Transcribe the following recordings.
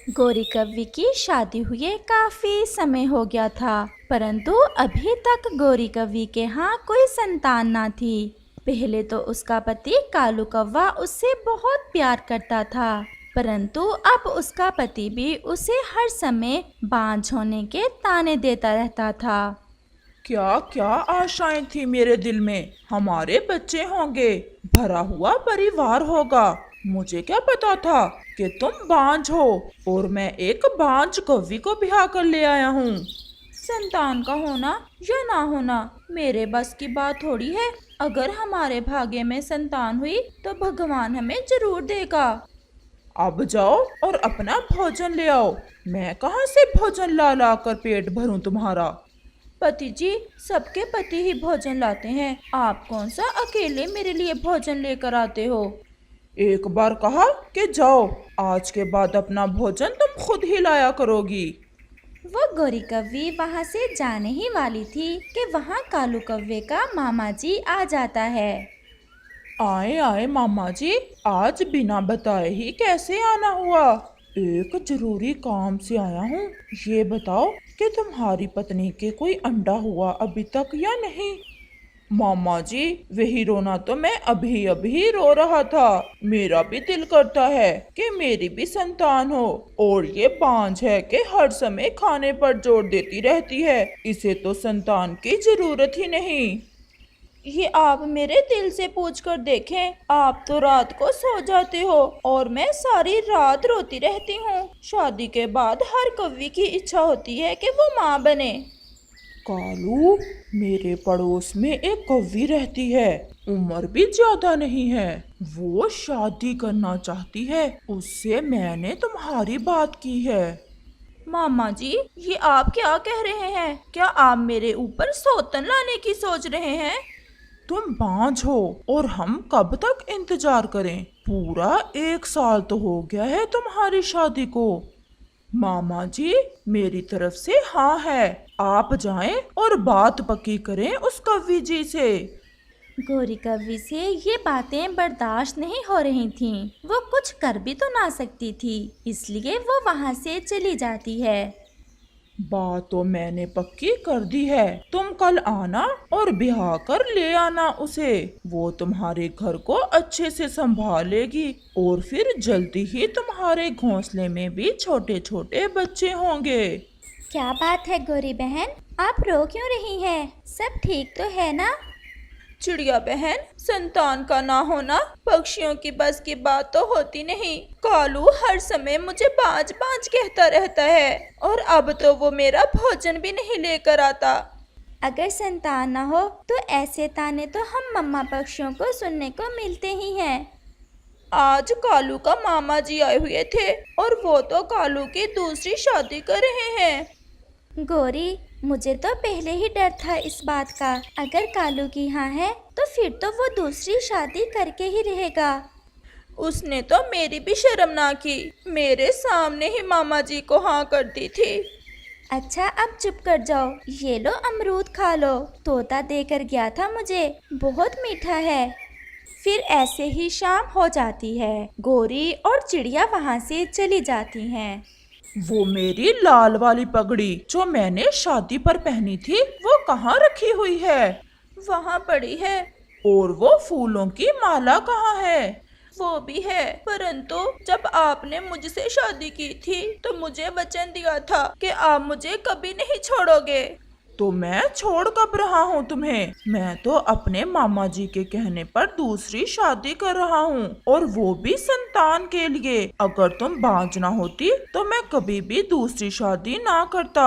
गौरी कव्वी की शादी हुए काफी समय हो गया था, परंतु अभी तक गौरी कव्वी के यहाँ कोई संतान ना थी। पहले तो उसका पति कालू कौवा उससे बहुत प्यार करता था, परंतु अब उसका पति भी उसे हर समय बांझ होने के ताने देता रहता था। क्या क्या आशाएं थी मेरे दिल में। हमारे बच्चे होंगे, भरा हुआ परिवार होगा। मुझे क्या पता था कि तुम बांझ हो और मैं एक बांझ कौवी को ब्याह कर ले आया हूँ। संतान का होना या ना होना मेरे बस की बात थोड़ी है। अगर हमारे भाग्य में संतान हुई तो भगवान हमें जरूर देगा। अब जाओ और अपना भोजन ले आओ। मैं कहाँ से भोजन ला ला कर पेट भरूं तुम्हारा। पति जी, सबके पति ही भोजन लाते हैं, आप कौन सा अकेले मेरे लिए भोजन लेकर आते हो। एक बार कहा कि जाओ, आज के बाद अपना भोजन तुम खुद ही लाया करोगी। वो गौरी कव्वी वहाँ से जाने ही वाली थी कि वहाँ कालू कव्वे का मामा जी आ जाता है। आए आए मामा जी, आज बिना बताए ही कैसे आना हुआ। एक जरूरी काम से आया हूँ। ये बताओ कि तुम्हारी पत्नी के कोई अंडा हुआ अभी तक या नहीं। मामा जी, वही रोना तो मैं अभी अभी रो रहा था। मेरा भी दिल करता है कि मेरी भी संतान हो, और ये बांझ है कि हर समय खाने पर जोर देती रहती है। इसे तो संतान की जरूरत ही नहीं। ये आप मेरे दिल से पूछ कर देखें, आप तो रात को सो जाते हो और मैं सारी रात रोती रहती हूँ। शादी के बाद हर कव्वी की इच्छा होती है कि वो माँ बने। कालू, मेरे पड़ोस में एक कौवी रहती है। उम्र भी ज्यादा नहीं है। वो शादी करना चाहती है। उससे मैंने तुम्हारी बात की है। मामा जी, ये आप क्या कह रहे हैं? क्या आप मेरे ऊपर सौतन लाने की सोच रहे हैं? तुम बांझ हो और हम कब तक इंतजार करें। पूरा 1 साल तो हो गया है तुम्हारी शादी को। मामा जी, मेरी तरफ से हाँ है। आप जाएं और बात पक्की करें उस कवि जी से। गौरी कव्वी से ये बातें बर्दाश्त नहीं हो रही थीं। वो कुछ कर भी तो ना सकती थी, इसलिए वो वहाँ से चली जाती है। बात तो मैंने पक्की कर दी है। तुम कल आना और ब्याह कर ले आना उसे। वो तुम्हारे घर को अच्छे से संभालेगी और फिर जल्दी ही तुम्हारे घोंसले में भी छोटे छोटे बच्चे होंगे। क्या बात है गौरी बहन, आप रो क्यों रही हैं? सब ठीक तो है ना? चिड़िया बहन, संतान का ना होना पक्षियों की बस की बात तो होती नहीं। कालू हर समय मुझे बाज बाज कहता रहता है और अब तो वो मेरा भोजन भी नहीं लेकर आता। अगर संतान ना हो तो ऐसे ताने तो हम मम्मा पक्षियों को सुनने को मिलते ही हैं। आज कालू का मामा जी आए हुए थे और वो तो कालू की दूसरी शादी कर रहे हैं। गौरी, मुझे तो पहले ही डर था इस बात का। अगर कालू की हाँ है तो फिर तो वो दूसरी शादी करके ही रहेगा। उसने तो मेरी भी शर्म ना की, मेरे सामने ही मामा जी को हाँ कर दी थी। अच्छा, अब चुप कर जाओ। ये लो अमरूद खा लो, तोता देकर गया था मुझे, बहुत मीठा है। फिर ऐसे ही शाम हो जाती है। गौरी और चिड़िया वहाँ से चली जाती हैं। वो मेरी लाल वाली पगड़ी जो मैंने शादी पर पहनी थी, वो कहाँ रखी हुई है? वहाँ पड़ी है। और वो फूलों की माला कहाँ है? वो भी है, परंतु जब आपने मुझसे शादी की थी तो मुझे वचन दिया था कि आप मुझे कभी नहीं छोड़ोगे। तो मैं छोड़ कब रहा हूँ तुम्हें? मैं तो अपने मामा जी के कहने पर दूसरी शादी कर रहा हूँ, और वो भी संतान के लिए। अगर तुम बांझ ना होती तो मैं कभी भी दूसरी शादी ना करता।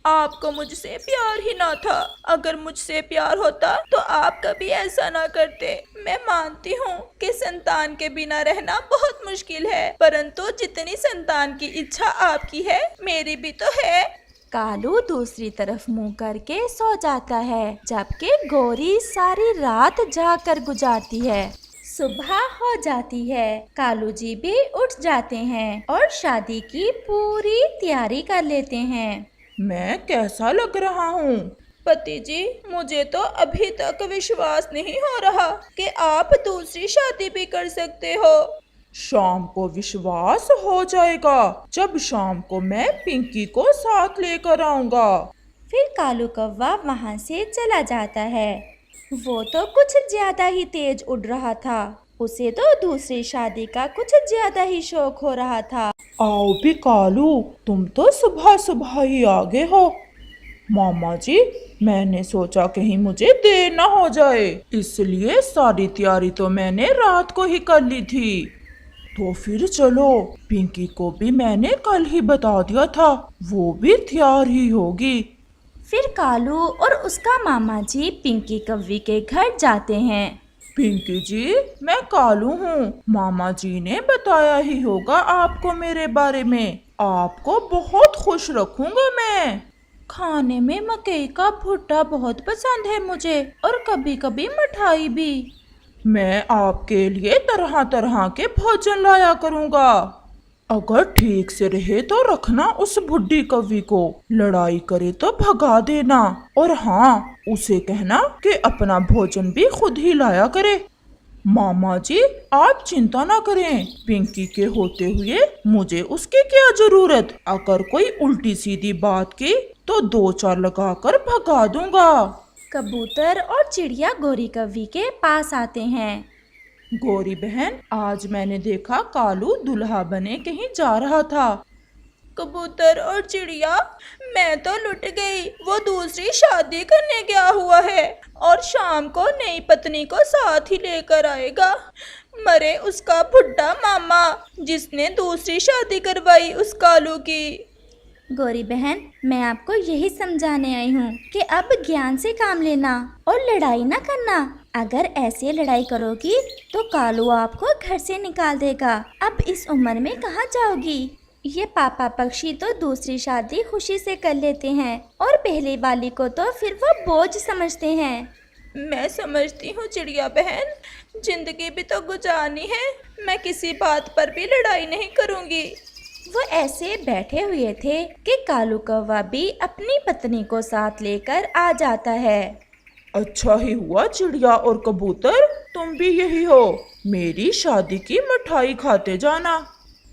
आपको मुझसे प्यार ही ना था। अगर मुझसे प्यार होता तो आप कभी ऐसा ना करते। मैं मानती हूँ कि संतान के बिना रहना बहुत मुश्किल है, परंतु जितनी संतान की इच्छा आपकी है, मेरी भी तो है। कालू दूसरी तरफ मुंह करके सो जाता है, जबकि गौरी सारी रात जाकर गुजारती है। सुबह हो जाती है, कालू जी भी उठ जाते हैं और शादी की पूरी तैयारी कर लेते हैं। मैं कैसा लग रहा हूँ? पति जी, मुझे तो अभी तक विश्वास नहीं हो रहा कि आप दूसरी शादी भी कर सकते हो। शाम को विश्वास हो जाएगा जब शाम को मैं पिंकी को साथ लेकर आऊंगा। फिर कालू कौवा वहाँ से चला जाता है। वो तो कुछ ज्यादा ही तेज उड़ रहा था। उसे तो दूसरी शादी का कुछ ज्यादा ही शौक हो रहा था। आओ भी कालू, तुम तो सुबह सुबह ही आ गए हो। मामा जी, मैंने सोचा कहीं मुझे देर ना हो जाए, इसलिए सारी तैयारी तो मैंने रात को ही कर ली थी। तो फिर चलो, पिंकी को भी मैंने कल ही बता दिया था, वो भी तैयार ही होगी। फिर कालू और उसका मामा जी पिंकी कौवी के घर जाते हैं। पिंकी जी, मैं कालू हूँ। मामा जी ने बताया ही होगा आपको मेरे बारे में। आपको बहुत खुश रखूंगा मैं। खाने में मकई का भुट्टा बहुत पसंद है मुझे, और कभी कभी मिठाई भी। मैं आपके लिए तरह तरह के भोजन लाया करूँगा। अगर ठीक से रहे तो रखना उस बुढ़ी कौवी को, लड़ाई करे तो भगा देना। और हाँ, उसे कहना कि अपना भोजन भी खुद ही लाया करे। मामा जी, आप चिंता ना करें, पिंकी के होते हुए मुझे उसकी क्या जरूरत। अगर कोई उल्टी सीधी बात की तो दो चार लगाकर भगा दूंगा। कबूतर और चिड़िया गौरी कौवी के पास आते हैं। गौरी बहन, आज मैंने देखा कालू दुल्हा बने कहीं जा रहा था। कबूतर और चिड़िया, मैं तो लुट गई। वो दूसरी शादी करने गया हुआ है और शाम को नई पत्नी को साथ ही लेकर आएगा। मरे उसका बुढ़ा मामा जिसने दूसरी शादी करवाई उस कालू की। गौरी बहन, मैं आपको यही समझाने आई हूँ कि अब ज्ञान से काम लेना और लड़ाई ना करना। अगर ऐसे लड़ाई करोगी तो कालू आपको घर से निकाल देगा। अब इस उम्र में कहाँ जाओगी। ये पापा पक्षी तो दूसरी शादी खुशी से कर लेते हैं और पहले वाली को तो फिर वो बोझ समझते हैं। मैं समझती हूँ चिड़िया बहन, जिंदगी भी तो गुजारनी है। मैं किसी बात पर भी लड़ाई नहीं करूँगी। वो ऐसे बैठे हुए थे कि कालू कौवा भी अपनी पत्नी को साथ लेकर आ जाता है। अच्छा ही हुआ चिड़िया और कबूतर, तुम भी यही हो। मेरी शादी की मिठाई खाते जाना।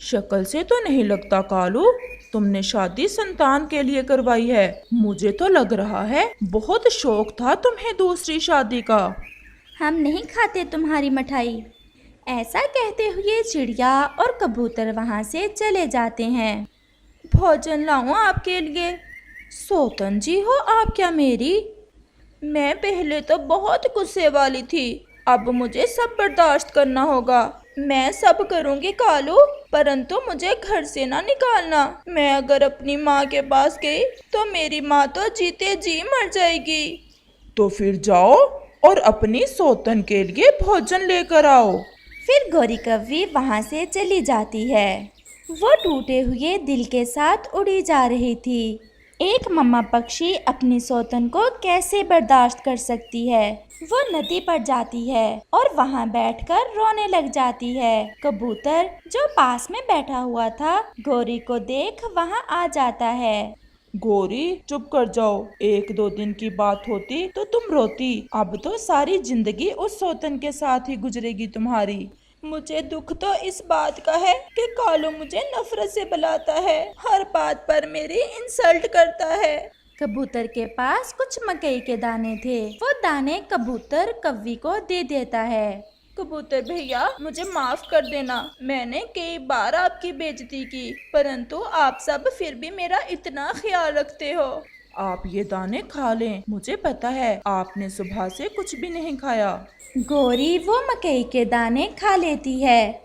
शक्ल से तो नहीं लगता कालू तुमने शादी संतान के लिए करवाई है। मुझे तो लग रहा है बहुत शौक था तुम्हें दूसरी शादी का। हम नहीं खाते तुम्हारी मिठाई। ऐसा कहते हुए चिड़िया और कबूतर वहाँ से चले जाते हैं। भोजन लाऊं आपके लिए? सोतन जी हो आप क्या मेरी? मैं पहले तो बहुत गुस्से वाली थी, अब मुझे सब बर्दाश्त करना होगा। मैं सब करूँगी कालू, परंतु मुझे घर से ना निकालना। मैं अगर अपनी माँ के पास गई तो मेरी माँ तो जीते जी मर जाएगी। तो फिर जाओ और अपनी सोतन के लिए भोजन लेकर आओ। फिर गौरी कौवी वहाँ से चली जाती है। वो टूटे हुए दिल के साथ उड़ी जा रही थी। एक मम्मा पक्षी अपनी सोतन को कैसे बर्दाश्त कर सकती है। वो नदी पर जाती है और वहाँ बैठकर रोने लग जाती है। कबूतर जो पास में बैठा हुआ था गौरी को देख वहाँ आ जाता है। गौरी, चुप कर जाओ। एक दो दिन की बात होती तो तुम रोती, अब तो सारी जिंदगी उस सोतन के साथ ही गुजरेगी तुम्हारी। मुझे दुख तो इस बात का है कि कालू मुझे नफरत से बुलाता है, हर बात पर मेरी इंसल्ट करता है। कबूतर के पास कुछ मकई के दाने थे। वो दाने कबूतर कौवी को दे देता है। कबूतर भैया, मुझे माफ कर देना। मैंने कई बार आपकी बेइज्जती की, परंतु आप सब फिर भी मेरा इतना ख्याल रखते हो। आप ये दाने खा लें, मुझे पता है आपने सुबह से कुछ भी नहीं खाया। गौरी वो मकई के दाने खा लेती है।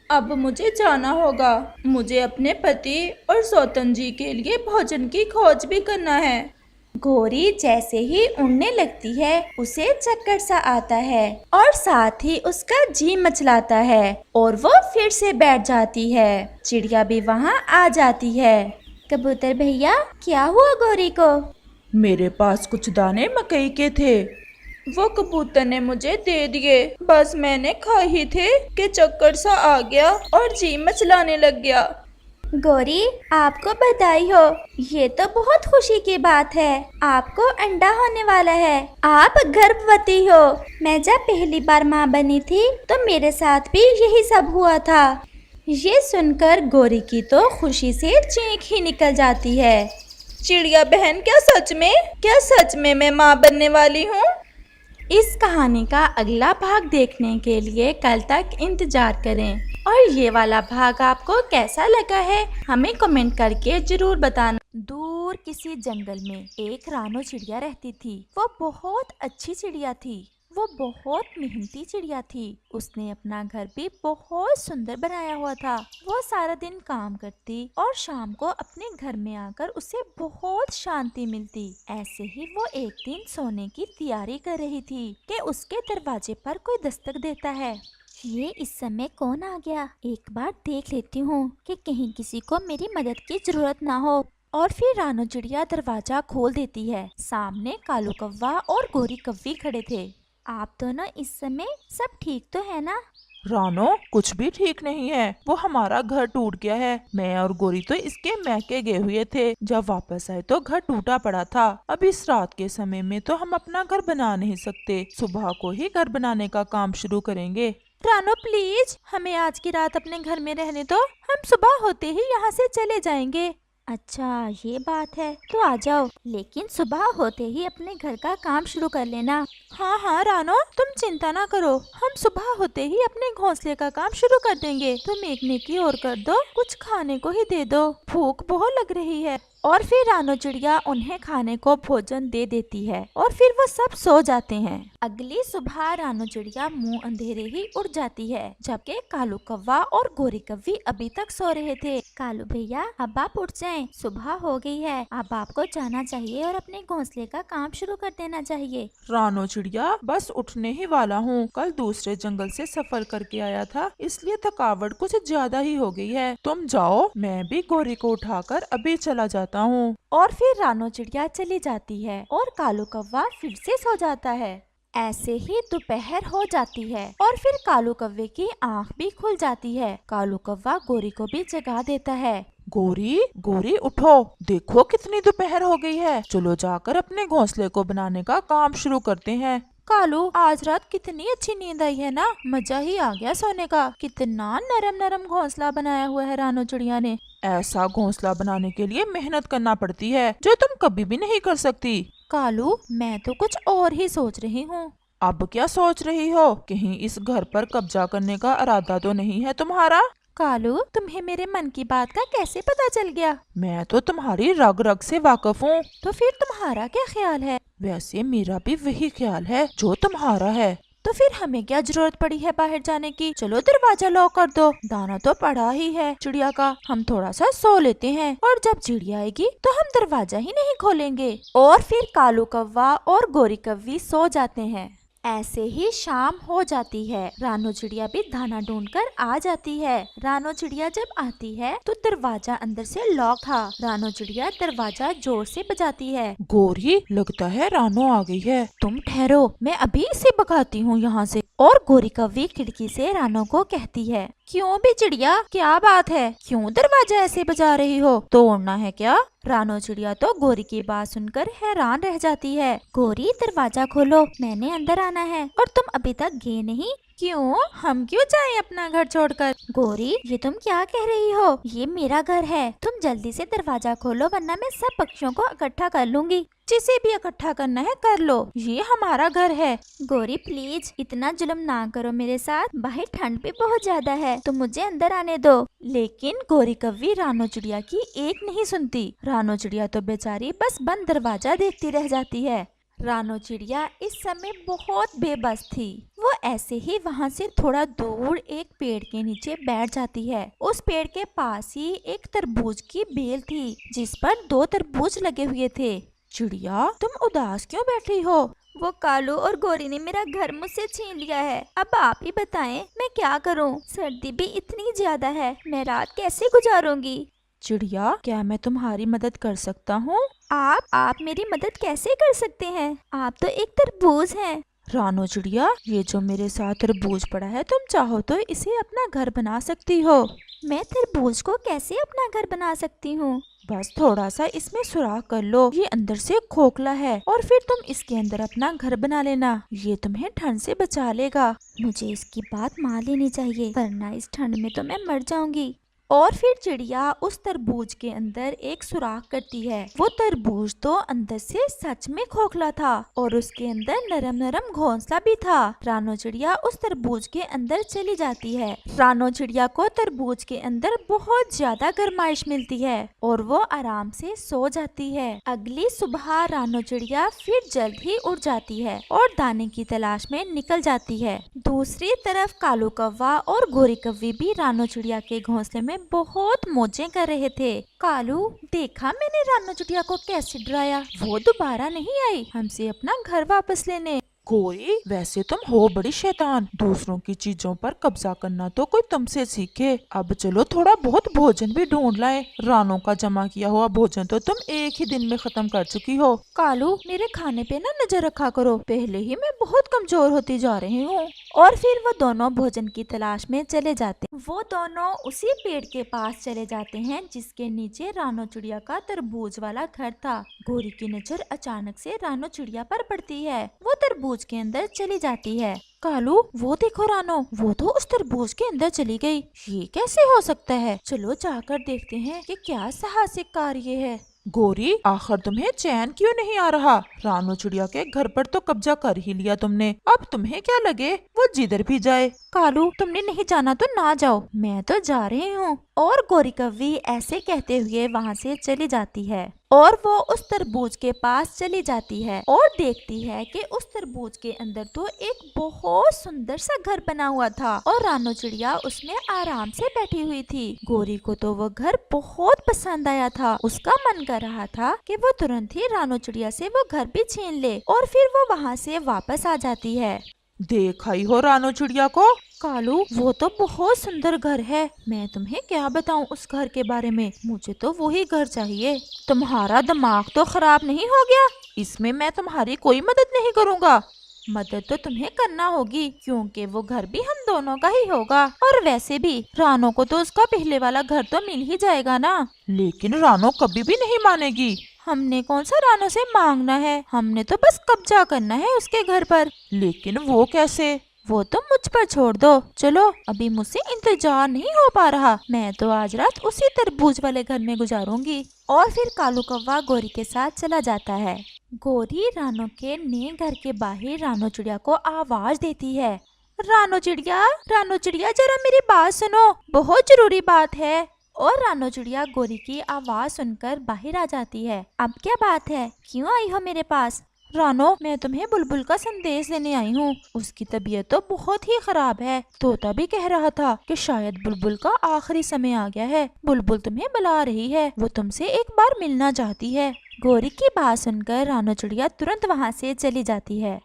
अब मुझे जाना होगा। मुझे अपने पति और सोतन जी के लिए भोजन की खोज भी करना है। गौरी जैसे ही उड़ने लगती है उसे चक्कर सा आता है और साथ ही उसका जी मचलाता है और वो फिर से बैठ जाती है। चिड़िया भी वहाँ आ जाती है। कबूतर भैया, क्या हुआ गौरी को? मेरे पास कुछ दाने मकई के थे, वो कबूतर ने मुझे दे दिए। बस मैंने खा ही थे कि चक्कर सा आ गया और जी मचलाने लग गया। गौरी, आपको बधाई हो। ये तो बहुत खुशी की बात है। आपको अंडा होने वाला है। आप गर्भवती हो। मैं जब पहली बार माँ बनी थी तो मेरे साथ भी यही सब हुआ था। ये सुनकर गौरी की तो खुशी से चीख ही निकल जाती है। चिड़िया बहन, क्या सच में मैं माँ बनने वाली हूँ? इस कहानी का अगला भाग देखने के लिए कल तक इंतजार करें। और ये वाला भाग आपको कैसा लगा है हमें कमेंट करके जरूर बताना। दूर किसी जंगल में एक रानो चिड़िया रहती थी। वो बहुत अच्छी चिड़िया थी। वो बहुत मेहनती चिड़िया थी। उसने अपना घर भी बहुत सुंदर बनाया हुआ था। वो सारा दिन काम करती और शाम को अपने घर में आकर उसे बहुत शांति मिलती। ऐसे ही वो एक दिन सोने की तैयारी कर रही थी कि उसके दरवाजे पर कोई दस्तक देता है। ये इस समय कौन आ गया? एक बार देख लेती हूँ कि कहीं किसी को मेरी मदद की जरूरत ना हो। और फिर रानो चिड़िया दरवाजा खोल देती है। सामने कालू कौवा और गोरी कव्वी खड़े थे। आप दोनों इस समय सब ठीक तो है ना? रानो, कुछ भी ठीक नहीं है। वो हमारा घर टूट गया है। मैं और गोरी तो इसके मैके गए हुए थे। जब वापस आए तो घर टूटा पड़ा था। अब इस रात के समय में तो हम अपना घर बना नहीं सकते। सुबह को ही घर बनाने का काम शुरू करेंगे। रानो प्लीज, हमें आज की रात अपने घर में रहने दो। हम सुबह होते ही यहाँ से चले जाएंगे। अच्छा, ये बात है तो आ जाओ, लेकिन सुबह होते ही अपने घर का काम शुरू कर लेना। हाँ हाँ रानो, तुम चिंता ना करो। हम सुबह होते ही अपने घोंसले का काम शुरू कर देंगे। तुम एक नेकी और कर दो, कुछ खाने को ही दे दो। भूख बहुत लग रही है। और फिर रानो चिड़िया उन्हें खाने को भोजन दे देती है और फिर वो सब सो जाते हैं। अगली सुबह रानो चिड़िया मुंह अंधेरे ही उठ जाती है, जबकि कालू कौवा और गोरी कव्वी अभी तक सो रहे थे। कालू भैया, अब आप उठ जाएं, सुबह हो गई है। अब आपको जाना चाहिए और अपने घोंसले का काम शुरू कर देना चाहिए। रानो चिड़िया, बस उठने ही वाला हूँ। कल दूसरे जंगल से सफर करके आया था, इसलिए थकावट कुछ ज्यादा ही हो गई है। तुम जाओ, मैं भी गोरी को उठाकर अभी चला जाता हूँ। और फिर रानो चिड़िया चली जाती है और कालू कौवा फिर से सो जाता है। ऐसे ही दोपहर हो जाती है और फिर कालू कौवे की आंख भी खुल जाती है। कालू कौवा गोरी को भी जगा देता है। गोरी, गोरी उठो, देखो कितनी दोपहर हो गई है। चलो जाकर अपने घोंसले को बनाने का काम शुरू करते हैं। कालू, आज रात कितनी अच्छी नींद आई है ना। मजा ही आ गया सोने का। कितना नरम नरम घोंसला बनाया हुआ है रानो चिड़िया ने। ऐसा घोंसला बनाने के लिए मेहनत करना पड़ती है, जो तुम कभी भी नहीं कर सकती। कालू, मैं तो कुछ और ही सोच रही हूँ। अब क्या सोच रही हो? कहीं इस घर पर कब्जा करने का इरादा तो नहीं है तुम्हारा? कालू, तुम्हें मेरे मन की बात का कैसे पता चल गया? मैं तो तुम्हारी रग रग से वाकिफ हूँ। तो फिर तुम्हारा क्या ख्याल है? वैसे मेरा भी वही ख्याल है जो तुम्हारा है। तो फिर हमें क्या जरूरत पड़ी है बाहर जाने की? चलो दरवाजा लॉक कर दो। दाना तो पड़ा ही है चिड़िया का। हम थोड़ा सा सो लेते हैं और जब चिड़िया आएगी तो हम दरवाजा ही नहीं खोलेंगे। और फिर कालू कौवा और गोरी कव्वी सो जाते हैं। ऐसे ही शाम हो जाती है। रानो चिड़िया भी दाना ढूंढकर आ जाती है। रानो चिड़िया जब आती है तो दरवाजा अंदर से लॉक था। रानो चिड़िया दरवाजा जोर से बजाती है। गोरी, लगता है रानो आ गई है। तुम ठहरो, मैं अभी इसे भगाती हूँ यहाँ से। और गोरी कव्वी खिड़की से रानो को कहती है, क्यों भी चिड़िया, क्या बात है? क्यों दरवाजा ऐसे बजा रही हो? तोड़ना है क्या? रानो चिड़िया तो गोरी की बात सुनकर हैरान रह जाती है। गोरी, दरवाजा खोलो, मैंने अंदर आना है और तुम अभी तक गए नहीं। क्यों? हम क्यों जाएं अपना घर छोड़कर? गोरी, ये तुम क्या कह रही हो? ये मेरा घर है। तुम जल्दी से दरवाजा खोलो, वरना मैं सब पक्षियों को इकट्ठा कर लूंगी। जिसे भी इकट्ठा करना है कर लो, ये हमारा घर है। गोरी प्लीज, इतना जुल्म ना करो मेरे साथ। बाहर ठंड भी बहुत ज्यादा है, तो मुझे अंदर आने दो। लेकिन गोरी कव्वी रानो चिड़िया की एक नहीं सुनती। रानो चिड़िया तो बेचारी बस बंद दरवाजा देखती रह जाती है। रानो चिड़िया इस समय बहुत बेबस थी। वो ऐसे ही वहाँ से थोड़ा दूर एक पेड़ के नीचे बैठ जाती है। उस पेड़ के पास ही एक तरबूज की बेल थी, जिस पर 2 तरबूज लगे हुए थे। चिड़िया, तुम उदास क्यों बैठी हो? वो कालू और गोरी ने मेरा घर मुझसे छीन लिया है। अब आप ही बताएं, मैं क्या करूं? सर्दी भी इतनी ज्यादा है, मैं रात कैसे गुजारूंगी? चिड़िया, क्या मैं तुम्हारी मदद कर सकता हूँ? आप मेरी मदद कैसे कर सकते हैं? आप तो एक तरबूज हैं। रानो चिड़िया, ये जो मेरे साथ तरबूज पड़ा है, तुम चाहो तो इसे अपना घर बना सकती हो। मैं तरबूज को कैसे अपना घर बना सकती हूँ? बस थोड़ा सा इसमें सुराख कर लो, ये अंदर से खोखला है, और फिर तुम इसके अंदर अपना घर बना लेना। ये तुम्हें ठंड से बचा लेगा। मुझे इसकी बात मान लेनी चाहिए, वरना इस ठंड में तो मैं मर जाऊंगी। और फिर चिड़िया उस तरबूज के अंदर एक सुराख करती है। वो तरबूज तो अंदर से सच में खोखला था और उसके अंदर नरम नरम घोंसला भी था। रानो चिड़िया उस तरबूज के अंदर चली जाती है। रानो चिड़िया को तरबूज के अंदर बहुत ज्यादा गर्माइश मिलती है और वो आराम से सो जाती है। अगली सुबह रानो चिड़िया फिर जल्द ही उड़ जाती है और दाने की तलाश में निकल जाती है। दूसरी तरफ कालू कौवा और गोरी कौवी भी रानो चिड़िया के घोंसले में बहुत मौजें कर रहे थे। कालू, देखा मैंने रानो चिड़िया को कैसे डराया? वो दोबारा नहीं आई हमसे अपना घर वापस लेने। गोरी, वैसे तुम हो बड़ी शैतान, दूसरों की चीजों पर कब्जा करना तो कोई तुमसे सीखे। अब चलो थोड़ा बहुत भोजन भी ढूंढ लाए। रानों का जमा किया हुआ भोजन तो तुम एक ही दिन में खत्म कर चुकी हो। कालू, मेरे खाने पे ना नजर रखा करो, पहले ही मैं बहुत कमजोर होती जा रही हूँ। और फिर वो दोनों भोजन की तलाश में चले जाते। वो दोनों उसी पेड़ के पास चले जाते हैं जिसके नीचे रानो चिड़िया का तरबूज वाला घर था। गोरी की नजर अचानक से रानो चिड़िया पर पड़ती है। वो तरबूज के अंदर चली जाती है। कालू, वो देखो रानो, वो तो उस तरबूज के अंदर चली गई। ये कैसे हो सकता है? चलो जाकर देखते हैं कि क्या साहसिक कार्य है। गोरी, आखिर तुम्हें चैन क्यों नहीं आ रहा? रानो चिड़िया के घर पर तो कब्जा कर ही लिया तुमने, अब तुम्हें क्या लगे वो जिधर भी जाए। कालू, तुमने नहीं जाना तो ना जाओ, मैं तो जा रही हूँ। और गोरी कौवी ऐसे कहते हुए वहाँ से चली जाती है और वो उस तरबूज के पास चली जाती है और देखती है कि उस तरबूज के अंदर तो एक बहुत सुंदर सा घर बना हुआ था और रानो चिड़िया उसमें आराम से बैठी हुई थी। गोरी को तो वो घर बहुत पसंद आया था। उसका मन कर रहा था कि वो तुरंत ही रानो चिड़िया से वो घर भी छीन ले और फिर वो वहाँ से वापस आ जाती है। देखा ही हो रानो चिड़िया को। कालू, वो तो बहुत सुंदर घर है, मैं तुम्हें क्या बताऊं उस घर के बारे में। मुझे तो वही घर चाहिए। तुम्हारा दिमाग तो खराब नहीं हो गया? इसमें मैं तुम्हारी कोई मदद नहीं करूँगा। मदद तो तुम्हें करना होगी क्योंकि वो घर भी हम दोनों का ही होगा। और वैसे भी रानो को तो उसका पहले वाला घर तो मिल ही जाएगा ना। लेकिन रानो कभी भी नहीं मानेगी। हमने कौन सा रानो से मांगना है, हमने तो बस कब्जा करना है उसके घर पर। लेकिन वो कैसे? वो तो मुझ पर छोड़ दो। चलो, अभी मुझसे इंतजार नहीं हो पा रहा, मैं तो आज रात उसी तरबूज वाले घर में गुजारूंगी। और फिर कालू कौवा गोरी के साथ चला जाता है। गोरी रानो के नए घर के बाहर रानो चिड़िया को आवाज देती है। रानो चिड़िया, रानो चिड़िया, जरा मेरी बात सुनो, बहुत जरूरी बात है। और रानो चिड़िया गोरी की आवाज सुनकर बाहर आ जाती है। अब क्या बात है, क्यों आई हो मेरे पास? रानो, मैं तुम्हें बुलबुल का संदेश देने आई हूँ। उसकी तबीयत तो बहुत ही खराब है। तोता भी कह रहा था कि शायद बुलबुल का आखिरी समय आ गया है। बुलबुल तुम्हें बुला रही है, वो तुमसे एक बार मिलना चाहती है। गोरी की बात सुनकर रानो चिड़िया तुरंत वहाँ से चली जाती है।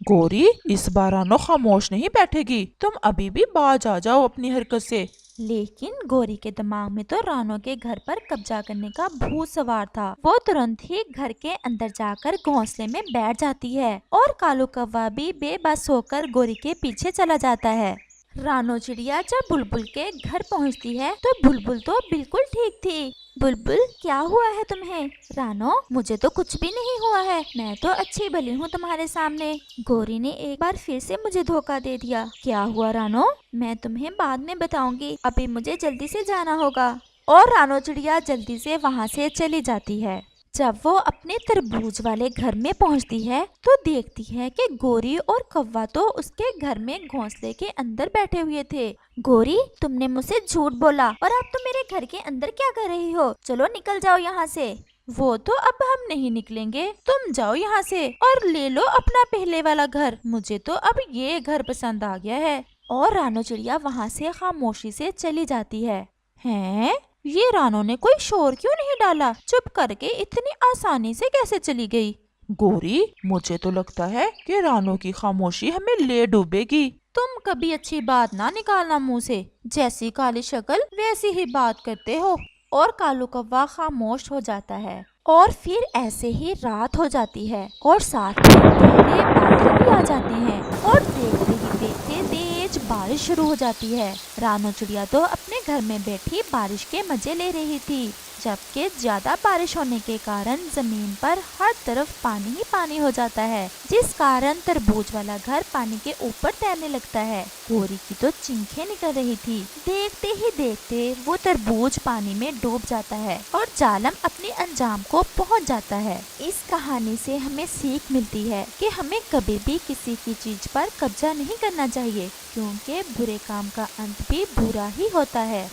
गोरी, इस बार रानो खामोश नहीं बैठेगी, तुम अभी भी बाज आ जाओ अपनी हरकत से। लेकिन गोरी के दिमाग में तो रानो के घर पर कब्जा करने का भूत सवार था। वो तुरंत ही घर के अंदर जाकर घोंसले में बैठ जाती है और कालू कौवा भी बेबस होकर गोरी के पीछे चला जाता है। रानो चिड़िया जब बुलबुल के घर पहुंचती है तो बुलबुल तो बिल्कुल ठीक थी। बुलबुल, क्या हुआ है तुम्हें? रानो, मुझे तो कुछ भी नहीं हुआ है, मैं तो अच्छी भली हूँ तुम्हारे सामने। गोरी ने एक बार फिर से मुझे धोखा दे दिया। क्या हुआ रानो? मैं तुम्हें बाद में बताऊंगी, अभी मुझे जल्दी से जाना होगा। और रानो चिड़िया जल्दी से वहाँ से चली जाती है। जब वो अपने तरबूज वाले घर में पहुंचती है तो देखती है कि गोरी और कौवा तो उसके घर में घोंसले के अंदर बैठे हुए थे। गोरी, तुमने मुझसे झूठ बोला और अब तुम मेरे घर के अंदर क्या कर रही हो? चलो निकल जाओ यहाँ से। वो तो अब हम नहीं निकलेंगे, तुम जाओ यहाँ से और ले लो अपना पहले वाला घर। मुझे तो अब ये घर पसंद आ गया है। और रानो चिड़िया वहाँ से खामोशी से चली जाती है। हैं? ये रानो ने कोई शोर क्यों नहीं डाला? चुप करके इतनी आसानी से कैसे चली गई? गोरी, मुझे तो लगता है कि रानो की खामोशी हमें ले डूबेगी। तुम कभी अच्छी बात ना निकालना मुंह से, जैसी काली शक्ल वैसी ही बात करते हो। और कालू कौवा खामोश हो जाता है और फिर ऐसे ही रात हो जाती है और साथ में धीरे बादल भी आ जाते हैं और देखते ही देखते तेज बारिश शुरू हो जाती है। रानो चिड़िया तो अपने घर में बैठी बारिश के मजे ले रही थी, जबकि ज्यादा बारिश होने के कारण जमीन पर हर तरफ पानी ही पानी हो जाता है, जिस कारण तरबूज वाला घर पानी के ऊपर तैरने लगता है। गोरी की तो चिंखें निकल रही थी। देखते ही देखते वो तरबूज पानी में डूब जाता है और जालम अपने अंजाम को पहुंच जाता है। इस कहानी से हमें सीख मिलती है कि हमें कभी भी किसी की चीज पर कब्जा नहीं करना चाहिए, क्योंकि बुरे काम का अंत भी बुरा ही होता है।